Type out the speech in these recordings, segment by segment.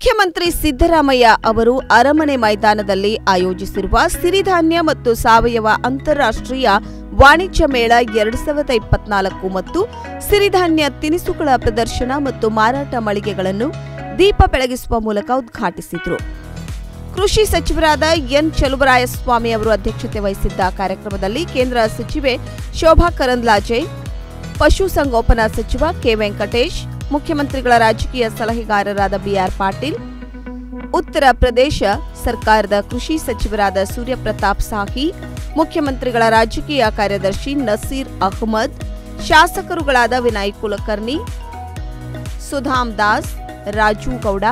ಮುಖ್ಯಮಂತ್ರಿ ಸಿದ್ದರಾಮಯ್ಯ ಅವರು ಅರಮನೆ ಮೈದಾನದಲ್ಲಿ ಆಯೋಜಿಸಿರುವ ಸಿರಿಧಾನ್ಯ ಮತ್ತು ಸಾವಯವ ಅಂತಾರಾಷ್ಟ್ರೀಯ ವಾಣಿಜ್ಯ ಮೇಳ 2024 ಮತ್ತು ಸಿರಿಧಾನ್ಯ ತಿನಿಸುಗಳ ಪ್ರದರ್ಶನ ಮತ್ತು ಮಾರಾಟ ಮಳಿಗೆಗಳನ್ನು ದೀಪ ಬೆಳಗಿಸುವ ಮೂಲಕ ಉದ್ಘಾಟಿಸಿದರು. ಕೃಷಿ ಸಚಿವರಾದ ಎನ್ ಚಲುವರಾಯಸ್ವಾಮಿ ಅವರು ಅಧ್ಯಕ್ಷತೆ ವಹಿಸಿದ್ದ ಕಾರ್ಯಕ್ರಮದಲ್ಲಿ ಕೇಂದ್ರ ಸಚಿವೆ ಶೋಭಾ ಕರಂದ್ಲಾಜೆ, ಪಶುಸಂಗೋಪನಾ ಸಚಿವ ಕೆ ವೆಂಕಟೇಶ್, ಮುಖ್ಯಮಂತ್ರಿಗಳ ರಾಜಕೀಯ ಸಲಹೆಗಾರರಾದ ಬಿಆರ್ ಪಾಟೀಲ್, ಉತ್ತರ ಪ್ರದೇಶ ಸರ್ಕಾರದ ಕೃಷಿ ಸಚಿವರಾದ ಸೂರ್ಯಪ್ರತಾಪ್ ಸಾಹಿ, ಮುಖ್ಯಮಂತ್ರಿಗಳ ರಾಜಕೀಯ ಕಾರ್ಯದರ್ಶಿ ನಸೀರ್ ಅಹ್ಮದ್, ಶಾಸಕರುಗಳಾದ ವಿನಯ್ ಕುಲಕರ್ಣಿ, ಸುಧಾಮ್ ದಾಸ್, ರಾಜು ಗೌಡ,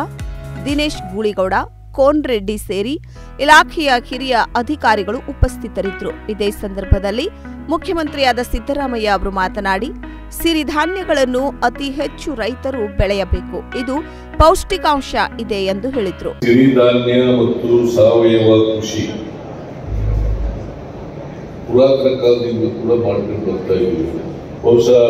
ದಿನೇಶ್ ಗೂಳಿಗೌಡ, ಕೋನ್ ರೆಡ್ಡಿ ಸೇರಿ ಇಲಾಖೆಯ ಹಿರಿಯ ಅಧಿಕಾರಿಗಳು ಉಪಸ್ಥಿತರಿದ್ದರು. ಇದೇ ಸಂದರ್ಭದಲ್ಲಿ ಮುಖ್ಯಮಂತ್ರಿಯಾದ ಸಿದ್ದರಾಮಯ್ಯ ಅವರು ಮಾತನಾಡಿ, ಸಿರಿಧಾನ್ಯಗಳನ್ನು ಅತಿ ಹೆಚ್ಚು ರೈತರು ಬೆಳೆಯಬೇಕು, ಇದು ಪೌಷ್ಟಿಕಾಂಶ ಇದೆ ಎಂದು ಹೇಳಿದರು. ಸಿರಿಧಾನ್ಯ ಮತ್ತು ಸಾವಯವ ಕೃಷಿ ಪುರಾತನ ಕಾಲದಿಂದ ಕೂಡ ಮಾಡ್ಕೊಂಡು ಬರ್ತಾ ಇದ್ದೀವಿ. ಬಹುಶಃ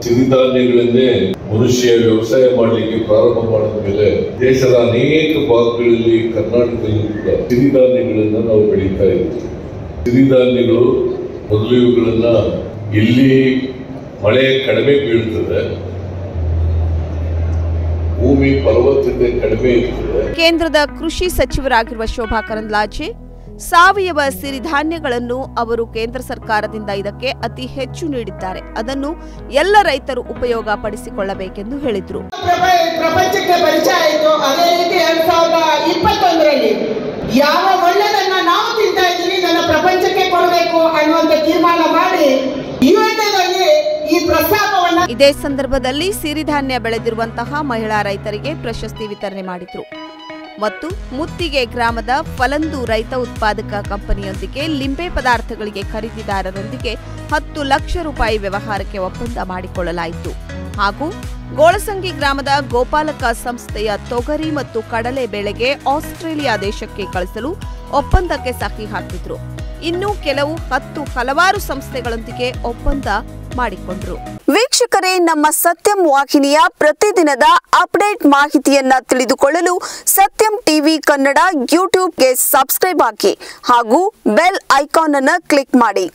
ಸಿರಿಧಾನ್ಯಗಳನ್ನೇ ಮನುಷ್ಯ ವ್ಯವಸಾಯ ಮಾಡಲಿಕ್ಕೆ ಪ್ರಾರಂಭ ಮಾಡಿದ ಮೇಲೆ ದೇಶದ ಅನೇಕ ಭಾಗಗಳಲ್ಲಿ, ಕರ್ನಾಟಕದಲ್ಲೂ ಕೂಡ ಸಿರಿಧಾನ್ಯಗಳನ್ನ ನಾವು ಬೆಳೀತಾ ಇದ್ದೀವಿ. ಸಿರಿಧಾನ್ಯಗಳು ಮೊದಲು ಇವುಗಳನ್ನ ಇಲ್ಲಿ ಮಳೆ ಕಡಿಮೆ ಬೀಳುತ್ತದೆ, ಭೂಮಿ ಫಲವತ್ತತೆ ಕಡಿಮೆ ಇರ್ತದೆ. ಕೇಂದ್ರದ ಕೃಷಿ ಸಚಿವರಾಗಿರುವ ಶೋಭಾ ಕರಂದ್ಲಾಜೆ, ಸಾವಯವ ಸಿರಿಧಾನ್ಯಗಳನ್ನು ಅವರು ಕೇಂದ್ರ ಸರ್ಕಾರದಿಂದ ಇದಕ್ಕೆ ಅತಿ ಹೆಚ್ಚು ನೀಡಿದ್ದಾರೆ, ಅದನ್ನು ಎಲ್ಲ ರೈತರು ಉಪಯೋಗ ಪಡಿಸಿಕೊಳ್ಳಬೇಕೆಂದು ಹೇಳಿದರು. ಪ್ರಪಂಚಕ್ಕೆ ಪರಿಚಯ ಆಯಿತು. ಅದೇ ರೀತಿ 2021ರಲ್ಲಿ ಯಾವ ಒಳ್ಳೆದನ್ನ ನಾವು ತಿಂತಾ ಇದ್ದೀವಿ, ಇದನ್ನ ಪ್ರಪಂಚಕ್ಕೆ ಕೊಡಬೇಕು ಅನ್ನುವಂತ ತೀರ್ಮಾನ ಮಾಡಿ ಯುಎನ್ನಲ್ಲಿ ಈ ಪ್ರಸ್ತಾಪವನ್ನು. ಇದೇ ಸಂದರ್ಭದಲ್ಲಿ ಸಿರಿಧಾನ್ಯ ಬೆಳೆದಿರುವಂತಹ ಮಹಿಳಾ ರೈತರಿಗೆ ಪ್ರಶಸ್ತಿ ವಿತರಣೆ ಮಾಡಿದರು ಮತ್ತು ಮುತ್ತಿಗೆ ಗ್ರಾಮದ ಫಲಂದು ರೈತ ಉತ್ಪಾದಕ ಕಂಪನಿಯೊಂದಿಗೆ ಲಿಂಬೆ ಪದಾರ್ಥಗಳಿಗೆ ಖರೀದಿದಾರರೊಂದಿಗೆ 10 ಲಕ್ಷ ರೂಪಾಯಿ ವ್ಯವಹಾರಕ್ಕೆ ಒಪ್ಪಂದ ಮಾಡಿಕೊಳ್ಳಲಾಯಿತು. ಹಾಗೂ ಗೋಳಸಂಗಿ ಗ್ರಾಮದ ಗೋಪಾಲಕ ಸಂಸ್ಥೆಯ ತೊಗರಿ ಮತ್ತು ಕಡಲೆ ಬೆಳೆಗೆ ಆಸ್ಟ್ರೇಲಿಯಾ ದೇಶಕ್ಕೆ ಕಳಿಸಲು ಒಪ್ಪಂದಕ್ಕೆ ಸಹಿ ಹಾಕಿದ್ರು. ಇನ್ನು ಕೆಲವು ಹಲವಾರು ಸಂಸ್ಥೆಗಳೊಂದಿಗೆ ಒಪ್ಪಂದ ಮಾಡಿಕೊಂಡರು. ವೀಕ್ಷಕರೇ, ನಮ್ಮ ಸತ್ಯಂ ವಾಹಿನಿಯ ಪ್ರತಿದಿನದ ಅಪ್ಡೇಟ್ ಮಾಹಿತಿಯನ್ನ ತಿಳಿದುಕೊಳ್ಳಲು ಸತ್ಯಂ ಟಿವಿ ಕನ್ನಡ ಯೂಟ್ಯೂಬ್ಗೆ ಸಬ್ಸ್ಕ್ರೈಬ್ ಹಾಕಿ ಹಾಗೂ ಬೆಲ್ ಐಕಾನ್ ಅನ್ನು ಕ್ಲಿಕ್ ಮಾಡಿ.